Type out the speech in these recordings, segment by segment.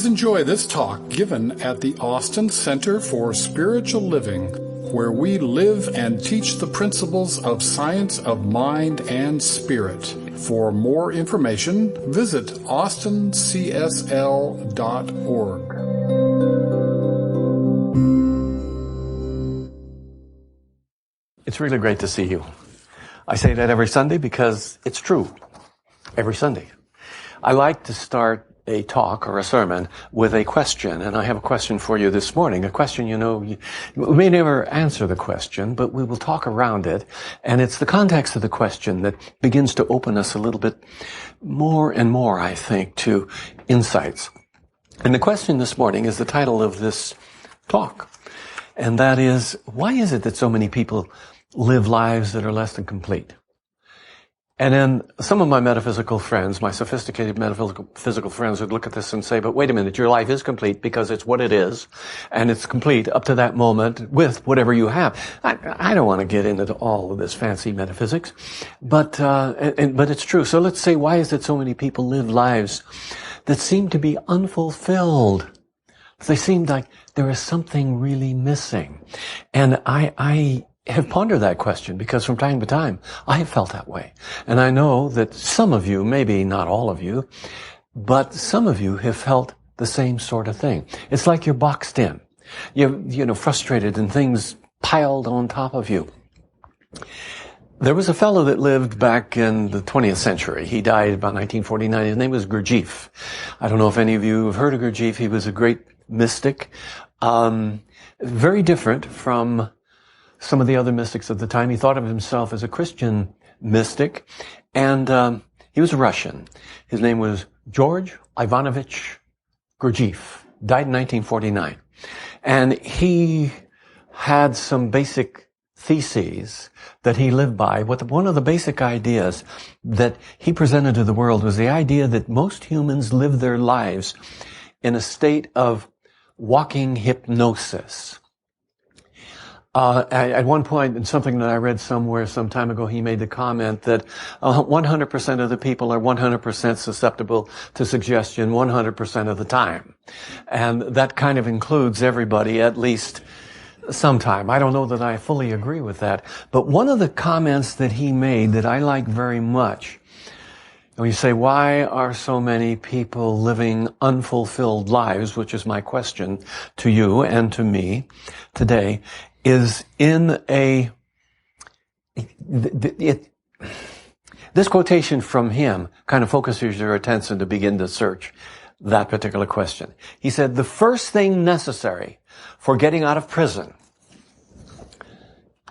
Please enjoy this talk given at the Austin Center for Spiritual Living, where we live and teach the principles of science of mind and spirit. For more information, visit austincsl.org. It's really great to see you. I say that every Sunday because it's true. Every Sunday. I like to start a talk or a sermon with a question, and I have a question for you this morning. A question, we may never answer the question, but we will talk around it, and it's the context of the question that begins to open us a little bit more and more, I think, to insights. And the question this morning is the title of this talk, and that is, why is it that so many people live lives that are less than complete? And then some of my metaphysical friends, my sophisticated metaphysical friends would look at this and say, but wait a minute, your life is complete because it's what it is, and it's complete up to that moment with whatever you have. I don't want to get into all of this fancy metaphysics, but it's true. So let's say, why is it so many people live lives that seem to be unfulfilled? They seem like there is something really missing. And I have pondered that question because from time to time I have felt that way. And I know that some of you, maybe not all of you, but some of you have felt the same sort of thing. It's like you're boxed in. You're frustrated and things piled on top of you. There was a fellow that lived back in the 20th century. He died about 1949. His name was Gurdjieff. I don't know if any of you have heard of Gurdjieff. He was a great mystic. Very different from some of the other mystics of the time. He thought of himself as a Christian mystic, and he was a Russian. His name was George Ivanovich Gurdjieff, died in 1949. And he had some basic theses that he lived by. One of the basic ideas that he presented to the world was the idea that most humans live their lives in a state of walking hypnosis. At one point, in something that I read somewhere some time ago, he made the comment that 100% of the people are 100% susceptible to suggestion 100% of the time. And that kind of includes everybody, at least sometime. I don't know that I fully agree with that. But one of the comments that he made that I like very much, and you say, why are so many people living unfulfilled lives, which is my question to you and to me today, is this quotation from him kind of focuses your attention to begin to search that particular question. He said, the first thing necessary for getting out of prison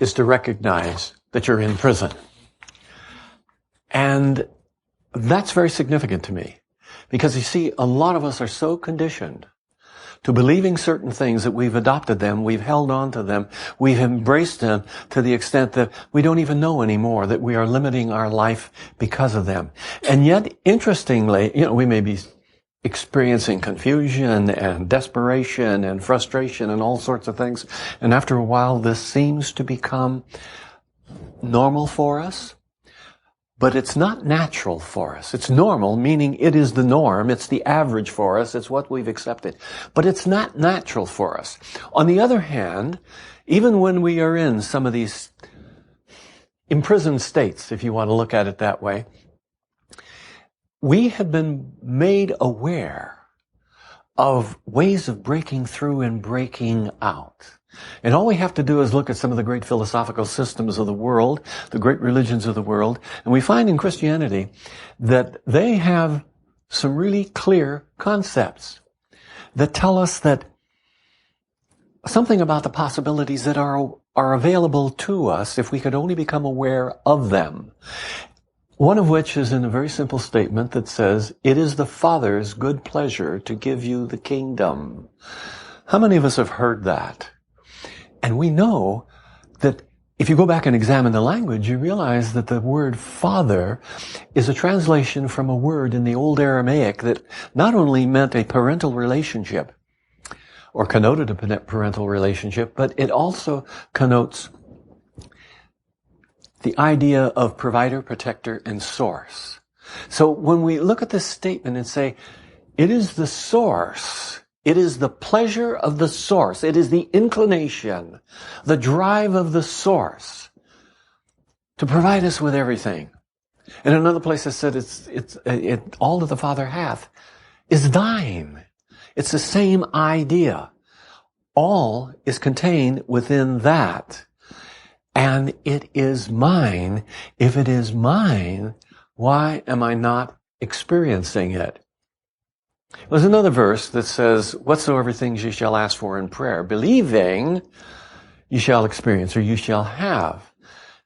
is to recognize that you're in prison. And that's very significant to me because you see, a lot of us are so conditioned to believing certain things that we've adopted them, we've held on to them, we've embraced them to the extent that we don't even know anymore that we are limiting our life because of them. And yet, interestingly, we may be experiencing confusion and desperation and frustration and all sorts of things. And after a while, this seems to become normal for us. But it's not natural for us. It's normal, meaning it is the norm. It's the average for us. It's what we've accepted. But it's not natural for us. On the other hand, even when we are in some of these imprisoned states, if you want to look at it that way, we have been made aware of ways of breaking through and breaking out. And all we have to do is look at some of the great philosophical systems of the world, the great religions of the world, and we find in Christianity that they have some really clear concepts that tell us that something about the possibilities that are available to us if we could only become aware of them. One of which is in a very simple statement that says, it is the Father's good pleasure to give you the kingdom. How many of us have heard that? And we know that if you go back and examine the language, you realize that the word father is a translation from a word in the old Aramaic that not only meant a parental relationship or connoted a parental relationship, but it also connotes the idea of provider, protector, and source. So when we look at this statement and say, It is the source. It is the pleasure of the source. It is the inclination, the drive of the source to provide us with everything. In another place I said, all that the Father hath is thine. It's the same idea. All is contained within that. And it is mine. If it is mine, why am I not experiencing it? There's another verse that says, whatsoever things you shall ask for in prayer, believing, you shall experience, or you shall have.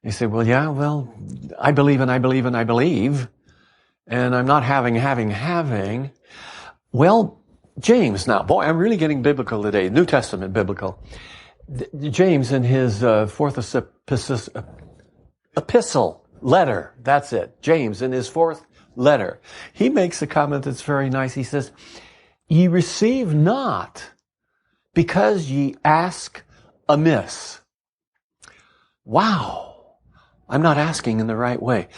You say, I believe and I believe and I believe, and I'm not having. Well, James now, boy, I'm really getting biblical today, New Testament biblical. James in his fourth epistle, letter, that's it. James in his fourth letter. He makes a comment that's very nice. He says, ye receive not because ye ask amiss. Wow. I'm not asking in the right way.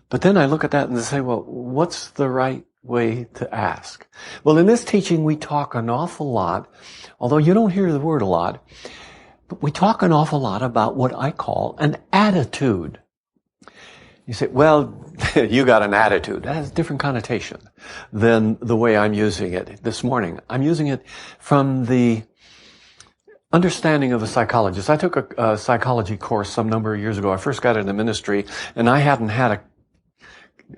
But then I look at that and say, well, what's the right way to ask? Well, in this teaching, we talk an awful lot, although you don't hear the word a lot, but we talk an awful lot about what I call an attitude. You say, well, you got an attitude. That has a different connotation than the way I'm using it this morning. I'm using it from the understanding of a psychologist. I took a psychology course some number of years ago. I first got into ministry, and I hadn't had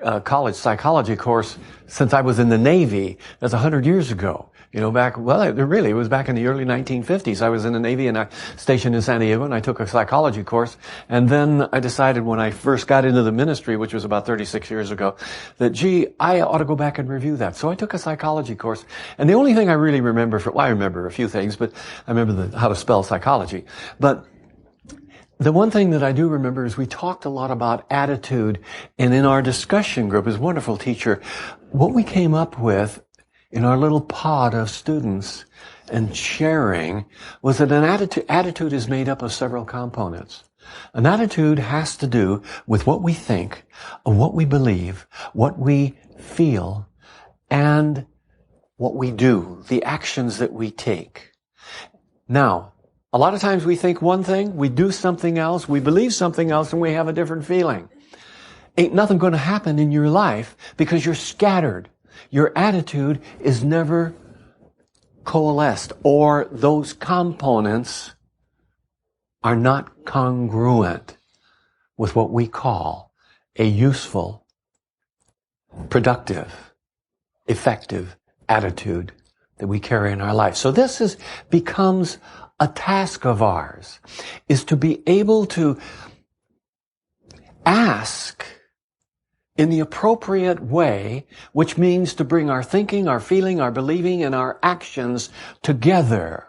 a college psychology course since I was in the Navy. That's 100 years ago. It was back in the early 1950s. I was in the Navy and I stationed in San Diego, and I took a psychology course. And then I decided when I first got into the ministry, which was about 36 years ago, that, I ought to go back and review that. So I took a psychology course. And the only thing I really remember I remember a few things, but I remember how to spell psychology. But the one thing that I do remember is we talked a lot about attitude. And in our discussion group, his wonderful teacher, what we came up with in our little pod of students and sharing was that an attitude is made up of several components. An attitude has to do with what we think, what we believe, what we feel, and what we do, the actions that we take. Now, a lot of times we think one thing, we do something else, we believe something else, and we have a different feeling. Ain't nothing going to happen in your life because you're scattered. Your attitude is never coalesced, or those components are not congruent with what we call a useful, productive, effective attitude that we carry in our life. So this becomes a task of ours, is to be able to ask in the appropriate way, which means to bring our thinking, our feeling, our believing, and our actions together.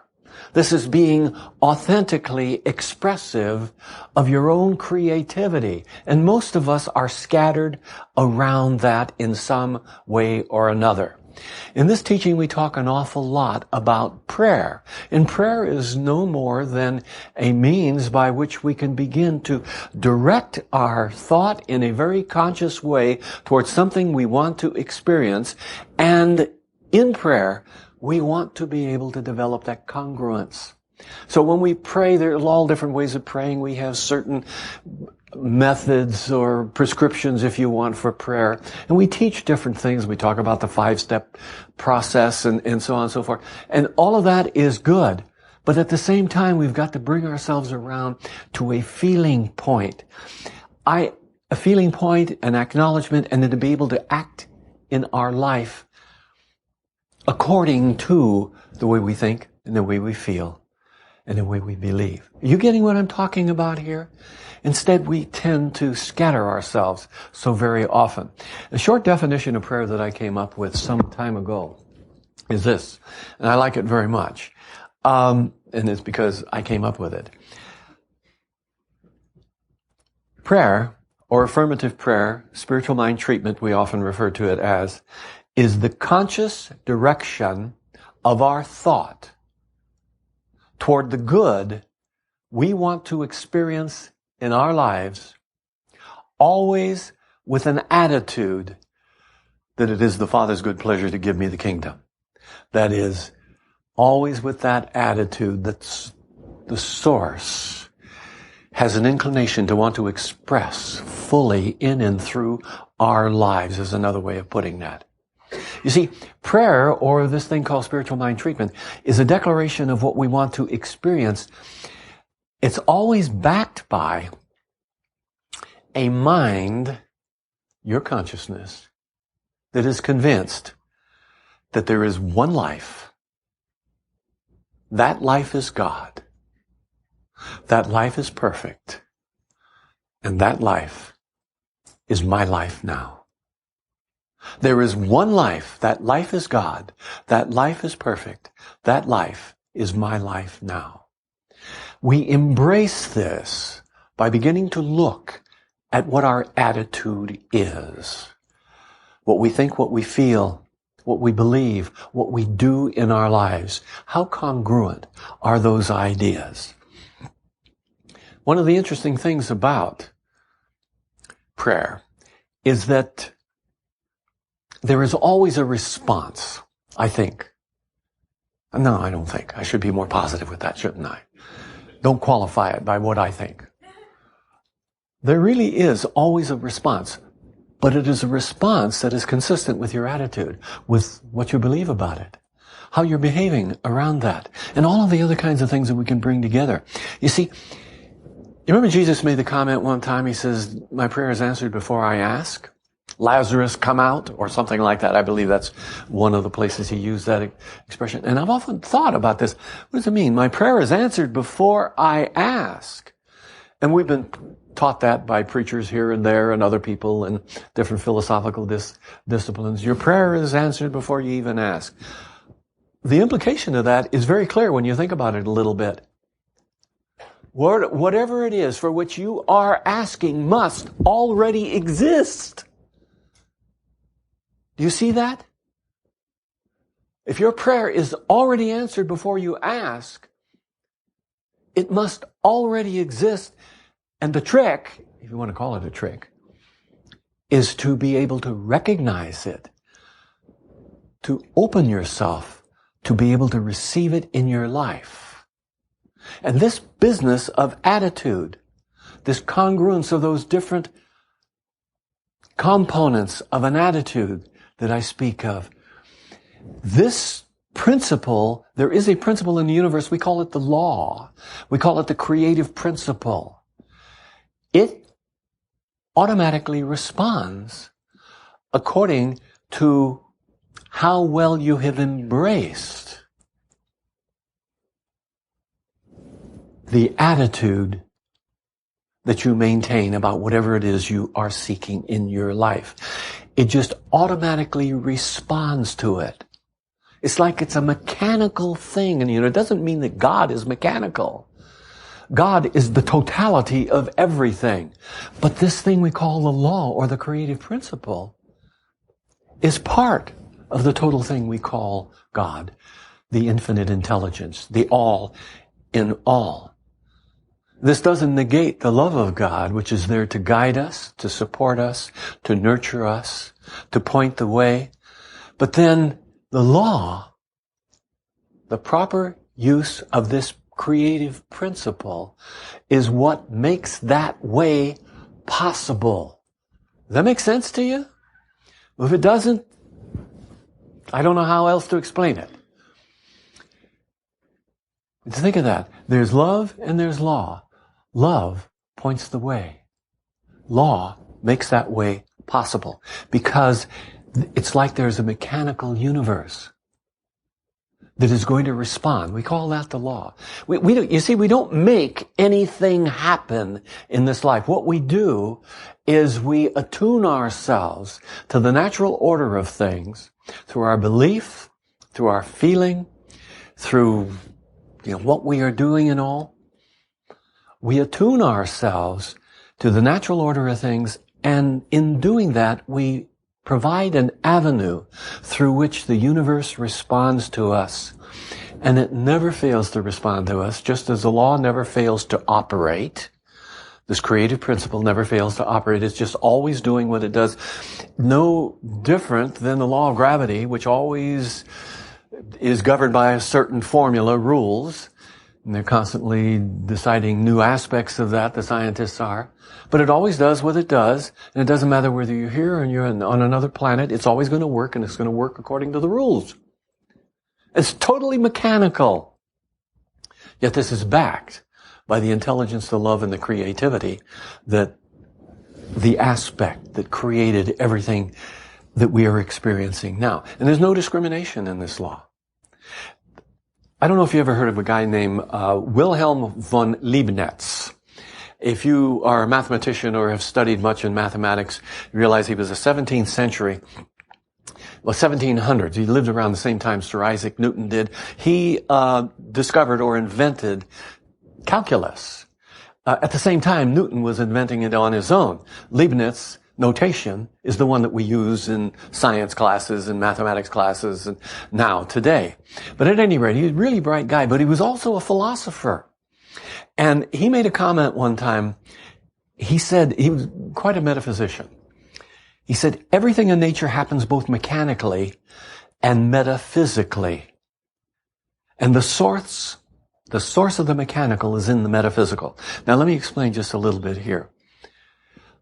This is being authentically expressive of your own creativity. And most of us are scattered around that in some way or another. In this teaching, we talk an awful lot about prayer. And prayer is no more than a means by which we can begin to direct our thought in a very conscious way towards something we want to experience. And in prayer, we want to be able to develop that congruence. So when we pray, there's all different ways of praying. We have certain methods or prescriptions, if you want, for prayer. And we teach different things. We talk about the 5-step process and so on and so forth. And all of that is good. But at the same time, we've got to bring ourselves around to a feeling point. A feeling point, an acknowledgement, and then to be able to act in our life according to the way we think and the way we feel and the way we believe. Are you getting what I'm talking about here? Instead, we tend to scatter ourselves so very often. A short definition of prayer that I came up with some time ago is this, and I like it very much. And it's because I came up with it. Prayer, or affirmative prayer, spiritual mind treatment, we often refer to it as, is the conscious direction of our thought toward the good we want to experience in our lives, always with an attitude that it is the Father's good pleasure to give me the kingdom. That is, always with that attitude that's the source has an inclination to want to express fully in and through our lives, is another way of putting that. You see, prayer, or this thing called spiritual mind treatment, is a declaration of what we want to experience. It's always backed by a mind, your consciousness, that is convinced that there is one life. That life is God. That life is perfect. And that life is my life now. There is one life. That life is God. That life is perfect. That life is my life now. We embrace this by beginning to look at what our attitude is. What we think, what we feel, what we believe, what we do in our lives. How congruent are those ideas? One of the interesting things about prayer is that there is always a response, I think. No, I don't think. I should be more positive with that, shouldn't I? Don't qualify it by what I think. There really is always a response, but it is a response that is consistent with your attitude, with what you believe about it, how you're behaving around that, and all of the other kinds of things that we can bring together. You see, you remember Jesus made the comment one time, he says, my prayer is answered before I ask. Lazarus, come out, or something like that. I believe that's one of the places he used that expression. And I've often thought about this. What does it mean? My prayer is answered before I ask. And we've been taught that by preachers here and there and other people in different philosophical disciplines. Your prayer is answered before you even ask. The implication of that is very clear when you think about it a little bit. Whatever it is for which you are asking must already exist. Do you see that? If your prayer is already answered before you ask, it must already exist. And the trick, if you want to call it a trick, is to be able to recognize it, to open yourself, to be able to receive it in your life. And this business of attitude, this congruence of those different components of an attitude that I speak of, this principle, there is a principle in the universe, we call it the law. We call it the creative principle. It automatically responds according to how well you have embraced the attitude that you maintain about whatever it is you are seeking in your life. It just automatically responds to it. It's like it's a mechanical thing. And it doesn't mean that God is mechanical. God is the totality of everything. But this thing we call the law or the creative principle is part of the total thing we call God, the infinite intelligence, the all in all. This doesn't negate the love of God, which is there to guide us, to support us, to nurture us, to point the way. But then the law, the proper use of this creative principle, is what makes that way possible. Does that make sense to you? If it doesn't, I don't know how else to explain it. Think of that. There's love and there's law. Love points the way. Law makes that way possible because it's like there's a mechanical universe that is going to respond. We call that the law. We don't make anything happen in this life. What we do is we attune ourselves to the natural order of things through our belief, through our feeling, through what we are doing and all. We attune ourselves to the natural order of things, and in doing that, we provide an avenue through which the universe responds to us. And it never fails to respond to us, just as the law never fails to operate. This creative principle never fails to operate. It's just always doing what it does. No different than the law of gravity, which always is governed by a certain formula, rules. And they're constantly deciding new aspects of that, the scientists are. But it always does what it does. And it doesn't matter whether you're here or you're on another planet. It's always going to work, and it's going to work according to the rules. It's totally mechanical. Yet this is backed by the intelligence, the love, and the creativity, that the aspect that created everything that we are experiencing now. And there's no discrimination in this law. I don't know if you ever heard of a guy named Wilhelm von Leibniz. If you are a mathematician or have studied much in mathematics, you realize he was a 17th century, 1700s. He lived around the same time Sir Isaac Newton did. He discovered or invented calculus. At the same time, Newton was inventing it on his own. Leibniz notation is the one that we use in science classes and mathematics classes and now, today. But at any rate, he was a really bright guy, but he was also a philosopher. And he made a comment one time. He said, he was quite a metaphysician. He said, everything in nature happens both mechanically and metaphysically. And the source of the mechanical is in the metaphysical. Now let me explain just a little bit here.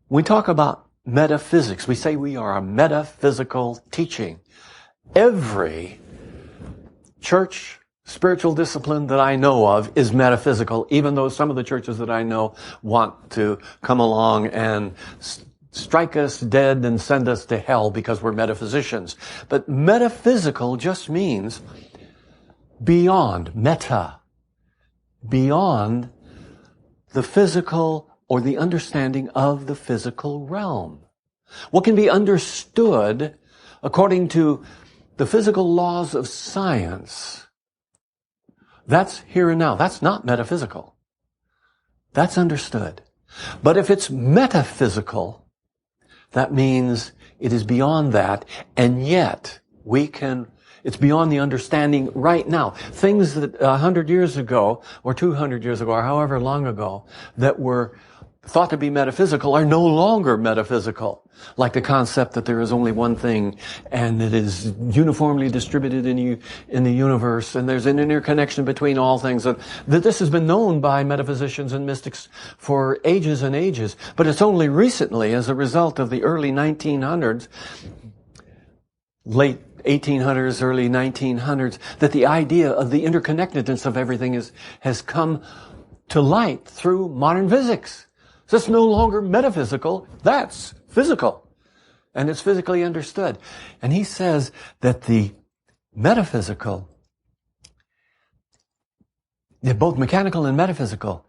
When we talk about metaphysics, we say we are a metaphysical teaching. Every church spiritual discipline that I know of is metaphysical, even though some of the churches that I know want to come along and strike us dead and send us to hell because we're metaphysicians. But metaphysical just means beyond, beyond the physical or the understanding of the physical realm. What can be understood according to the physical laws of science, that's here and now. That's not metaphysical. That's understood. But if it's metaphysical, that means it is beyond that, and yet it's beyond the understanding right now. Things that 100 years ago, or 200 years ago, or however long ago, that were thought to be metaphysical are no longer metaphysical. Like the concept that there is only one thing and it is uniformly distributed in the universe and there's an interconnection between all things. And that this has been known by metaphysicians and mystics for ages and ages. But it's only recently, as a result of the early 1900s, late 1800s, early 1900s, that the idea of the interconnectedness of everything has come to light through modern physics. So it's no longer metaphysical, that's physical. And it's physically understood. And he says that the metaphysical, both mechanical and metaphysical,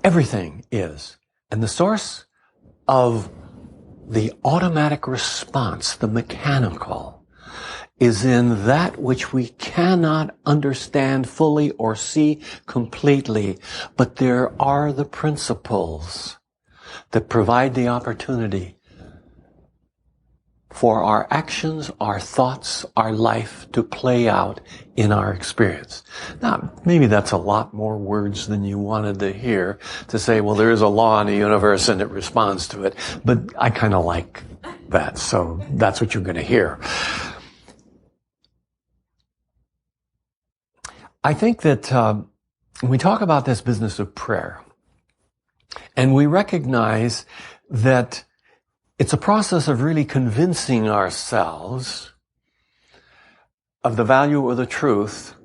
everything is. And the source of the automatic response, the mechanical, is in that which we cannot understand fully or see completely. But there are the principles that provide the opportunity for our actions, our thoughts, our life to play out in our experience. Now, maybe that's a lot more words than you wanted to hear, to say, well, there is a law in the universe and it responds to it. But I kind of like that, so that's what you're going to hear. I think that when we talk about this business of prayer, and we recognize that it's a process of really convincing ourselves of the value or the truth,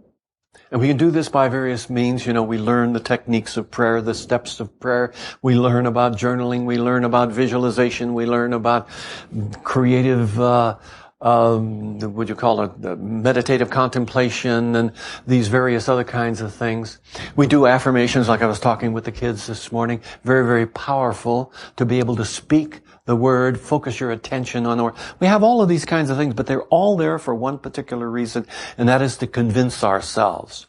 and we can do this by various means. You know, we learn the techniques of prayer, the steps of prayer. We learn about journaling. We learn about visualization. We learn about creative what you call it, the meditative contemplation and these various other kinds of things. We do affirmations like I was talking with the kids this morning. Very, very powerful to be able to speak the word, focus your attention on the word. We have all of these kinds of things, but they're all there for one particular reason, and that is to convince ourselves.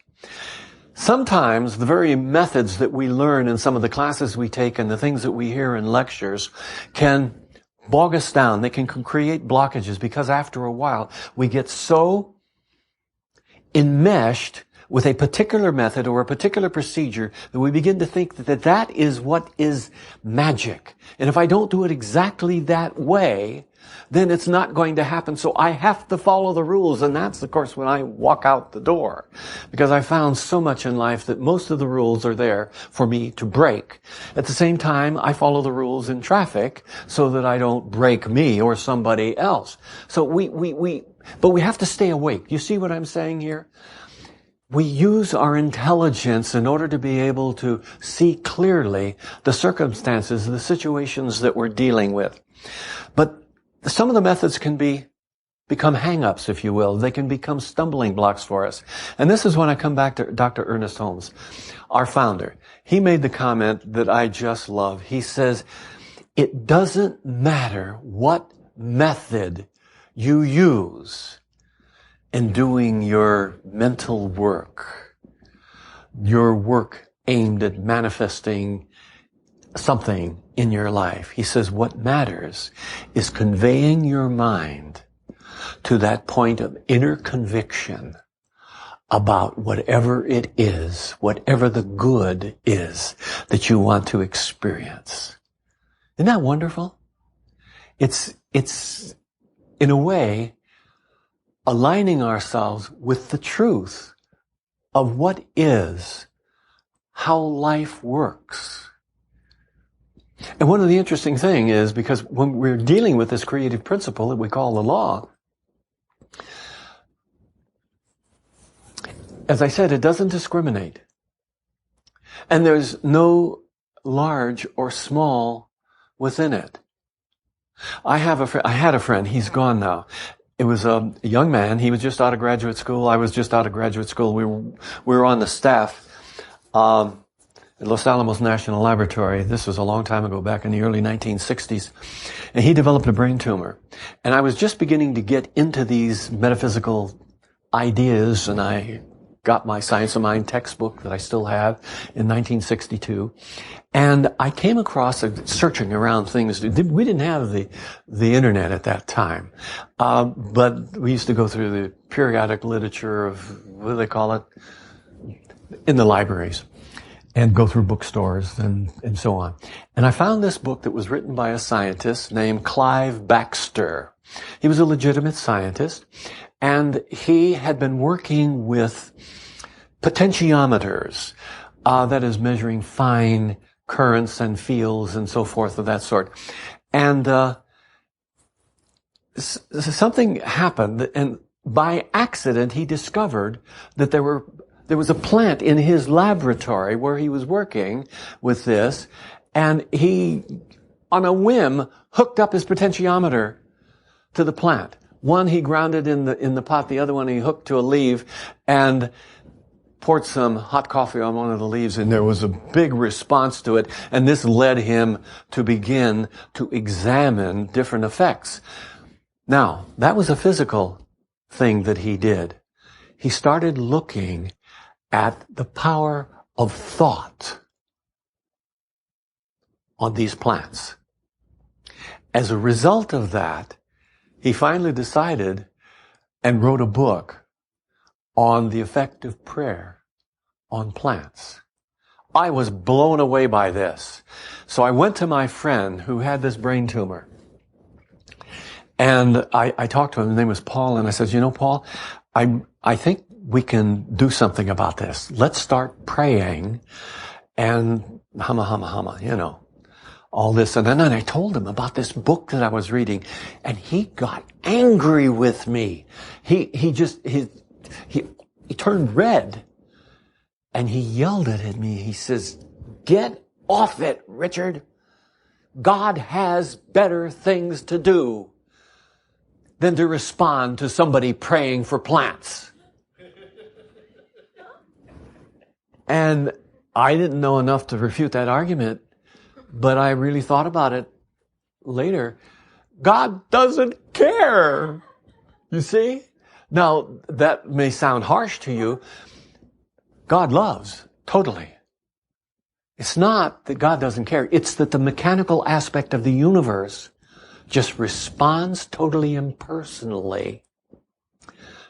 Sometimes the very methods that we learn in some of the classes we take and the things that we hear in lectures can bog us down. They can create blockages because after a while we get so enmeshed with a particular method or a particular procedure, that we begin to think that that is what is magic. And if I don't do it exactly that way, then it's not going to happen. So I have to follow the rules. And that's, of course, when I walk out the door. Because I found so much in life that most of the rules are there for me to break. At the same time, I follow the rules in traffic so that I don't break me or somebody else. So but we have to stay awake. You see what I'm saying here? We use our intelligence in order to be able to see clearly the circumstances, the situations that we're dealing with. But some of the methods can become hang-ups, if you will. They can become stumbling blocks for us. And this is when I come back to Dr. Ernest Holmes, our founder. He made the comment that I just love. He says, it doesn't matter what method you use in doing your mental work, your work aimed at manifesting something in your life. He says what matters is conveying your mind to that point of inner conviction about whatever it is, whatever the good is that you want to experience. Isn't that wonderful? It's in a way aligning ourselves with the truth of what is, how life works. And one of the interesting things is, because when we're dealing with this creative principle that we call the law, as I said, it doesn't discriminate. And there's no large or small within it. I had a friend, he's gone now. It was a young man. He was just out of graduate school. I was just out of graduate school. We were on the staff at Los Alamos National Laboratory. This was a long time ago, back in the early 1960s. And he developed a brain tumor. And I was just beginning to get into these metaphysical ideas, and I got my Science of Mind textbook that I still have in 1962. And I came across, searching around things. We didn't have the internet at that time. But we used to go through the periodic literature of, what do they call it? In the libraries. And go through bookstores and so on. And I found this book that was written by a scientist named Clive Baxter. He was a legitimate scientist. And he had been working with potentiometers, that is measuring fine currents and fields and so forth of that sort. And something happened, and by accident he discovered that there was a plant in his laboratory where he was working with this, and he, on a whim, hooked up his potentiometer to the plant. One he grounded in the pot, the other one he hooked to a leaf, and poured some hot coffee on one of the leaves, and there was a big response to it, and this led him to begin to examine different effects. Now, that was a physical thing that he did. He started looking at the power of thought on these plants. As a result of that, he finally decided and wrote a book on the effect of prayer on plants. I was blown away by this. So I went to my friend who had this brain tumor. And I talked to him. His name was Paul. And I said, Paul, I think we can do something about this. Let's start praying and hama, all this. And then I told him about this book that I was reading, and he got angry with me. He turned red, and he yelled at me. He says, "Get off it, Richard. God has better things to do than to respond to somebody praying for plants." And I didn't know enough to refute that argument, but I really thought about it later. God doesn't care. You see? Now, that may sound harsh to you. God loves, totally. It's not that God doesn't care. It's that the mechanical aspect of the universe just responds totally impersonally.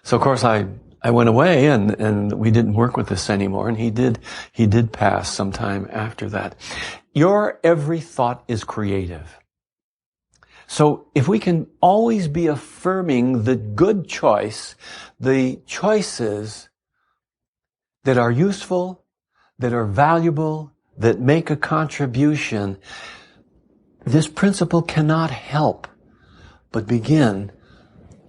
So, of course, I I went away and we didn't work with this anymore, and he did pass sometime after that. Your every thought is creative. So if we can always be affirming the good choice, the choices that are useful, that are valuable, that make a contribution, this principle cannot help but begin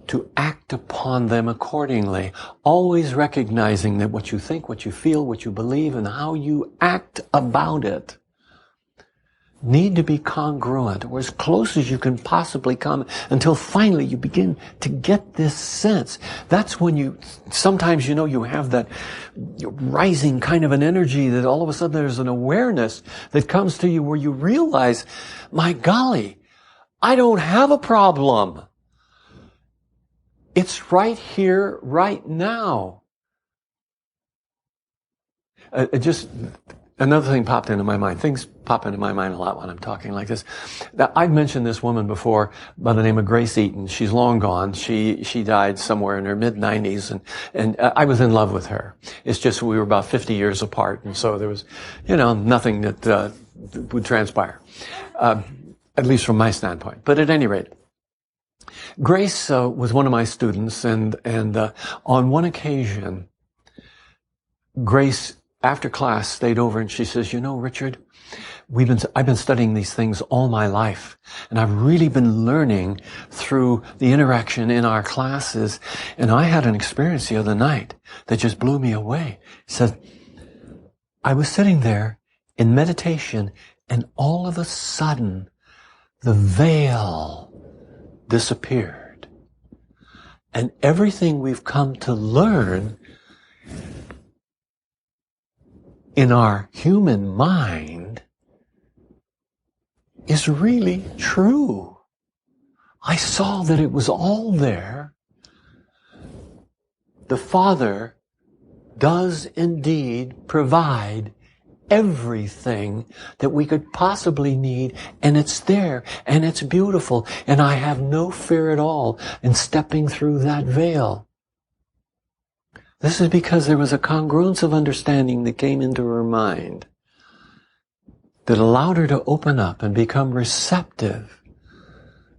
to act upon them accordingly, always recognizing that what you think, what you feel, what you believe, and how you act about it need to be congruent, or as close as you can possibly come, until finally you begin to get this sense. That's when you, sometimes you have that rising kind of an energy that all of a sudden there's an awareness that comes to you where you realize, my golly, I don't have a problem. It's right here, right now. Another thing popped into my mind. Things pop into my mind a lot when I'm talking like this. Now, I've mentioned this woman before by the name of Grace Eaton. She's long gone. She died somewhere in her mid-90s, and I was in love with her. It's just we were about 50 years apart, and so there was, nothing that would transpire, at least from my standpoint. But at any rate, Grace was one of my students, and on one occasion, Grace, after class, stayed over and she says, Richard, I've been studying these things all my life, and I've really been learning through the interaction in our classes, and I had an experience the other night that just blew me away. She said, I was sitting there in meditation, and all of a sudden, the veil disappeared. And everything we've come to learn in our human mind is really true. I saw that it was all there. The Father does indeed provide everything that we could possibly need, and it's there, and it's beautiful, and I have no fear at all in stepping through that veil. This is because there was a congruence of understanding that came into her mind that allowed her to open up and become receptive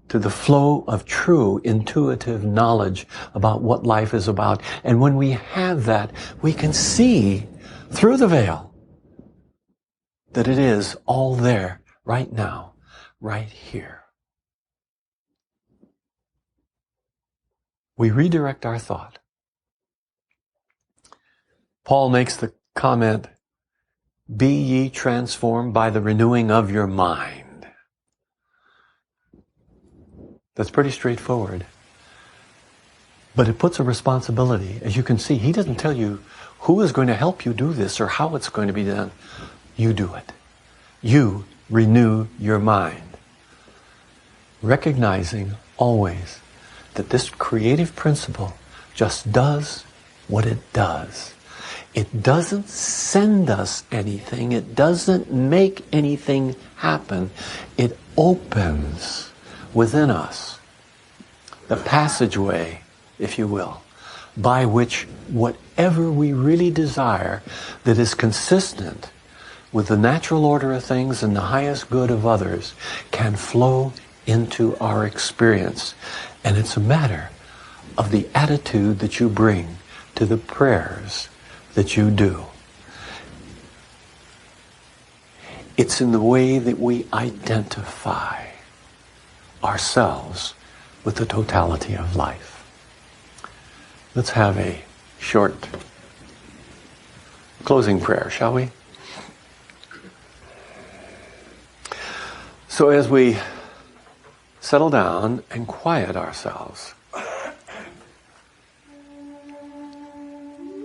to the flow of true intuitive knowledge about what life is about. And when we have that, we can see through the veil that it is all there right now, right here. We redirect our thought. Paul makes the comment, be ye transformed by the renewing of your mind. That's pretty straightforward. But it puts a responsibility. As you can see, he doesn't tell you who is going to help you do this or how it's going to be done. You do it. You renew your mind. Recognizing always that this creative principle just does what it does. It doesn't send us anything. It doesn't make anything happen. It opens within us the passageway, if you will, by which whatever we really desire that is consistent with the natural order of things and the highest good of others can flow into our experience. And it's a matter of the attitude that you bring to the prayers that you do. It's in the way that we identify ourselves with the totality of life. Let's have a short closing prayer, shall we? So as we settle down and quiet ourselves,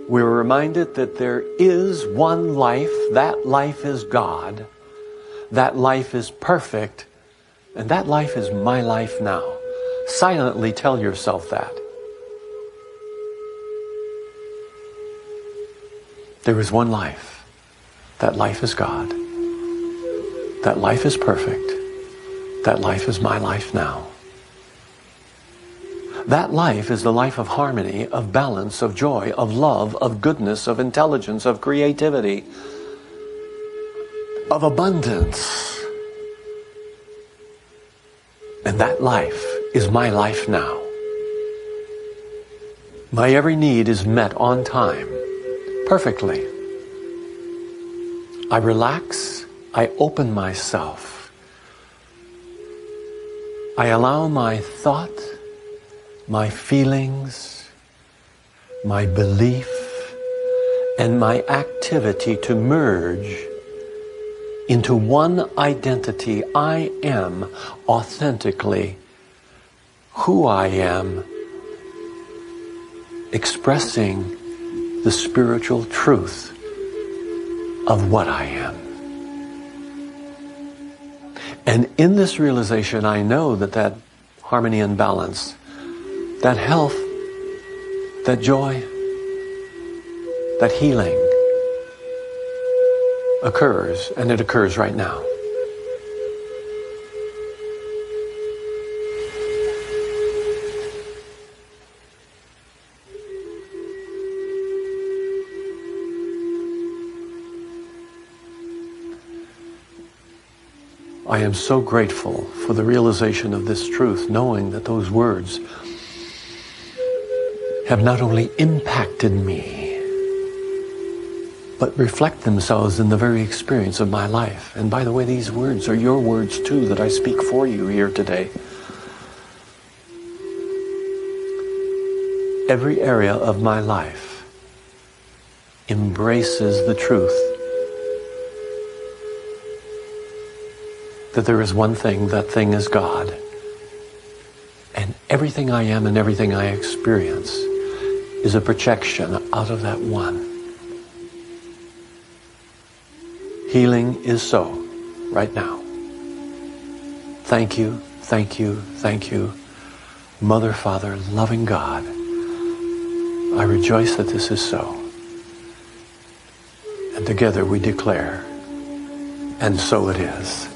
we're reminded that there is one life. That life is God. That life is perfect. And that life is my life now. Silently tell yourself that. There is one life. That life is God. That life is perfect. That life is my life now. That life is the life of harmony, of balance, of joy, of love, of goodness, of intelligence, of creativity, of abundance. And that life is my life now. My every need is met on time, perfectly. I relax, I open myself. I allow my thought, my feelings, my belief, and my activity to merge into one identity. I am authentically who I am, expressing the spiritual truth of what I am. And in this realization, I know that harmony and balance, that health, that joy, that healing occurs, and it occurs right now. I am so grateful for the realization of this truth, knowing that those words have not only impacted me, but reflect themselves in the very experience of my life. And by the way, these words are your words too, that I speak for you here today. Every area of my life embraces the truth that there is one thing, that thing is God. And everything I am and everything I experience is a projection out of that one. Healing is so right now. Thank you, thank you, thank you, Mother, Father, loving God. I rejoice that this is so. And together we declare, and so it is.